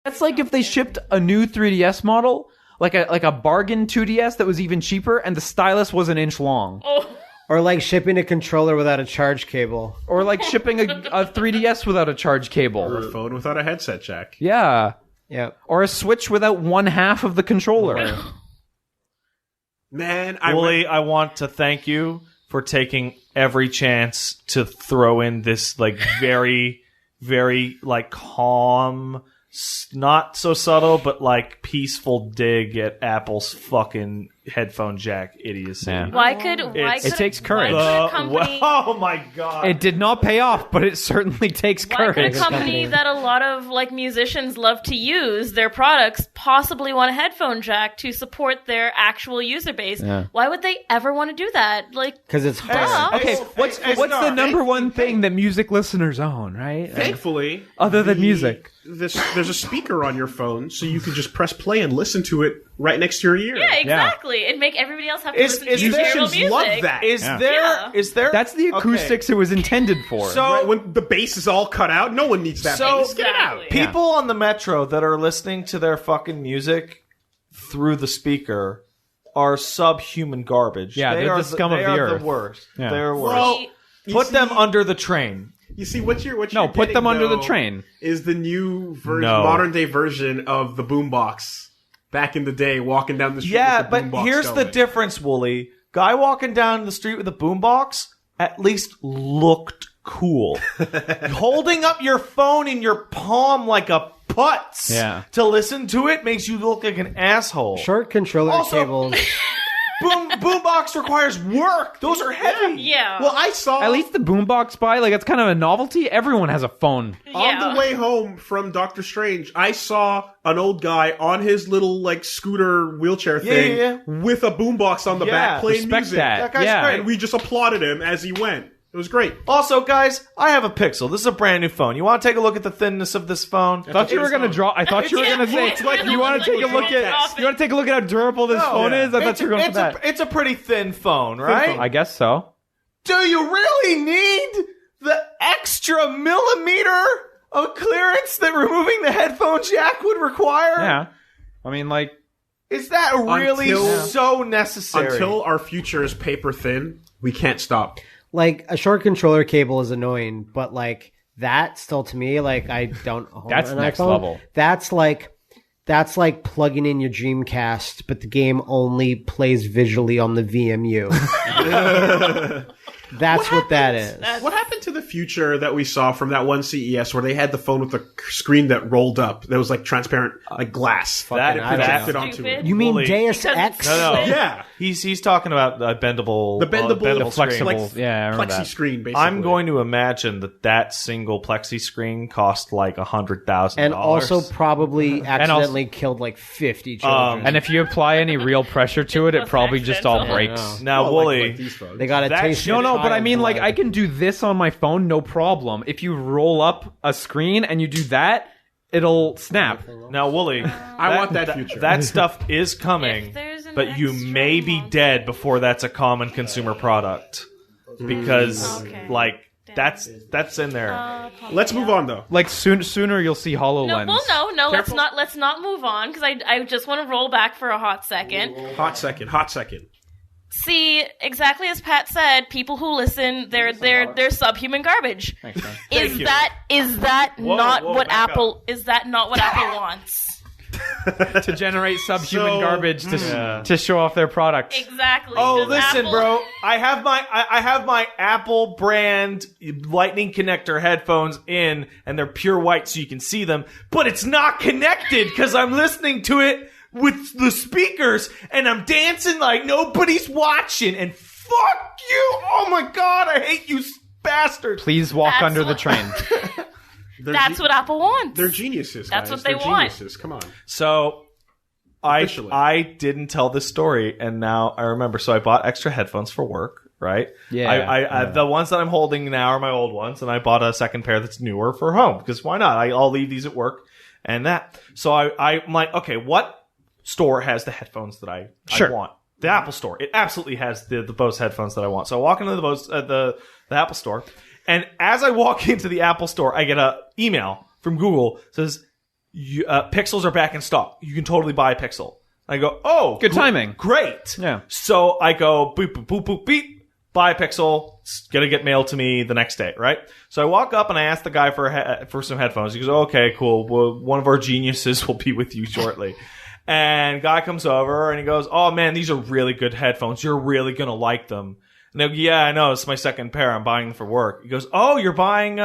That's like if they shipped a new 3DS model, like a bargain 2DS that was even cheaper, and the stylus was an inch long. Oh. Or like shipping a controller without a charge cable. Or like shipping a 3DS without a charge cable. Or a phone without a headset jack. Yeah. Yeah. Or a Switch without one half of the controller. Man, Wooly, I want to thank you for taking every chance to throw in this like very, very like calm, not so subtle, but like peaceful dig at Apple's fucking headphone jack idiocy. Yeah. Why could It takes courage. a company, Oh my god! It did not pay off, but it certainly takes why could a courage. company that a lot of like musicians love to use their products possibly want a headphone jack to support their actual user base? Yeah. Why would they ever want to do that? Like, Because it's hard. Okay, what's the number one thing that music listeners own, right? Thankfully, Other than music. there's a speaker on your phone, so you can just press play and listen to it right next to your ear. yeah, exactly. It'd make everybody else have to listen to your musicians music. love that. Is there? That's the acoustics it was intended for. So Right, when the bass is all cut out, no one needs that So- bass. Get it out. Exactly. people on the metro that are listening to their fucking music through the speaker are subhuman garbage. Yeah, they they're are the scum of they the are earth. The worst. Yeah. They're worse. Well, you Put them see- under the train. You see, what you're No, put them getting, under the though, train. Is the new version, No. modern day version of the boombox back in the day, walking down the street. Yeah, with the but boombox here's the going. difference, Wooly. Guy walking down the street with a boombox at least looked cool. Holding up your phone in your palm like a putz to listen to it makes you look like an asshole. Short controller Also- cables. Boombox requires work. Those are heavy. Yeah. Well, I saw At least the boombox buy, like, it's kind of a novelty. Everyone has a phone. on the way home from Doctor Strange, I saw an old guy on his little like scooter wheelchair thing yeah. with a boombox on the back playing respect music. that. guy's Yeah. great. And we just applauded him as he went. It was great. Also, guys, I have a Pixel. This is a brand new phone. You want to take a look at the thinness of this phone? I thought you were gonna draw. I thought you were gonna say. It's like You want to take a look at. You want to take a look at how durable this phone is. I thought you were going for that. It's a pretty thin phone, right? I guess so. Do you really need the extra millimeter of clearance that removing the headphone jack would require? Yeah. I mean, like, Is that really Until- so necessary? Until our future is paper thin, we can't stop. Like, a short controller cable is annoying, but like, that still to me, like, I don't own That's an next iPhone. level. That's like plugging in your Dreamcast, but the game only plays visually on the VMU. That's what that is. What happened to the future that we saw from that one CES where they had the phone with the screen that rolled up? That was like transparent, like glass. That- projected that- onto Stupid. it. You mean Wooly. Deus Because Ex? it's No. Yeah. He's talking about the bendable, The flexible. screen. Yeah, I remember plexi that. screen, basically. I'm going to imagine that single plexi screen cost like $100,000, And also probably accidentally killed like 50 children. And if you apply any real pressure to it, it was probably just all accidental. breaks. Now, Well, Wooly, like these phones. they got a that taste. shit- of No, but I child mean, like, blood. I can do this on my phone, no problem. If you roll up a screen and you do that, it'll snap. now, Wooly, I want that future. That stuff is coming, If there's an but you extra may be model- dead before that's a common consumer product because, Okay. like, that's in there. Let's move on, though. Like, sooner you'll see HoloLens. No, well, no. Let's not move on because I just want to roll back for a hot second. Hot second. See, exactly as Pat said, people who listen, they're subhuman garbage. Thanks, man. Is that not whoa, what back Apple? Is that not what Apple wants? To generate subhuman So- garbage to show off their product. Exactly. Oh, Does listen, Apple- bro. I have my Apple brand Lightning connector headphones in, and they're pure white, so you can see them. But it's not connected because I'm listening to it with the speakers, and I'm dancing like nobody's watching. And fuck you! Oh my god, I hate you, bastard. Please walk That's under the what- train. That's what Apple wants. They're geniuses. That's guys. what they They're want. Geniuses. Come on. So Officially. I didn't tell this story, and now I remember. So I bought extra headphones for work, right? Yeah, I the ones that I'm holding now are my old ones, and I bought a second pair that's newer for home because why not? I'll leave these at work and that. So I'm like, okay, what store has the headphones that I want? The Apple Store. It absolutely has the Bose headphones that I want. So I walk into the Bose the Apple Store, and as I walk into the Apple Store, I get a email from Google that says, Pixels are back in stock. You can totally buy a Pixel. I go, oh, Good timing. Great. Yeah. So I go, boop, boop, boop, boop, beep, buy a Pixel. It's going to get mailed to me the next day, right? So I walk up and I ask the guy for some headphones. He goes, okay, cool. Well, one of our geniuses will be with you shortly. And guy comes over and he goes, oh man, these are really good headphones. You're really going to like them. And I go, yeah, I know. It's my second pair. I'm buying them for work. He goes, oh, you're buying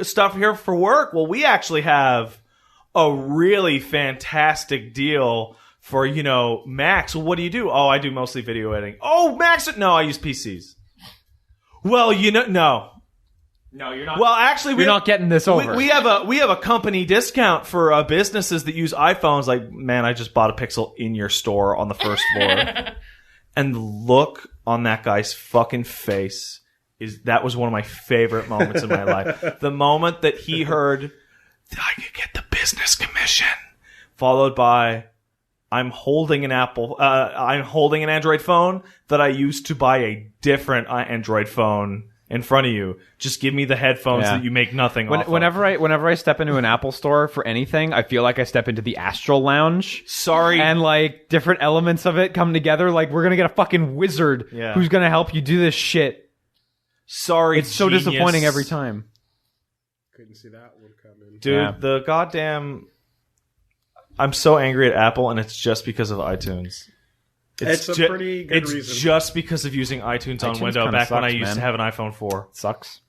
stuff here for work? Well, we actually have a really fantastic deal for, Macs. Well, what do you do? Oh, I do mostly video editing. Oh, Macs? No, I use PCs. Well, no. No, you're not. Well, actually, You're not getting this over. We have a company discount for businesses that use iPhones. Like, man, I just bought a Pixel in your store on the first floor. And the look on that guy's fucking face that was one of my favorite moments in my life. The moment that he heard that I could get the business commission, followed by I'm holding an Android phone that I used to buy a different Android phone in front of you. Just give me the headphones that you make nothing off of. Whenever I step into an Apple store for anything, I feel like I step into the Astral Lounge. Sorry. And like different elements of it come together. Like we're gonna get a fucking wizard who's gonna help you do this shit. Sorry, it's so disappointing every time. Couldn't see that one coming. Dude, the goddamn... I'm so angry at Apple, and it's just because of iTunes. It's a pretty good reason. It's just because of using iTunes on Windows back when I used to have an iPhone 4. Sucks.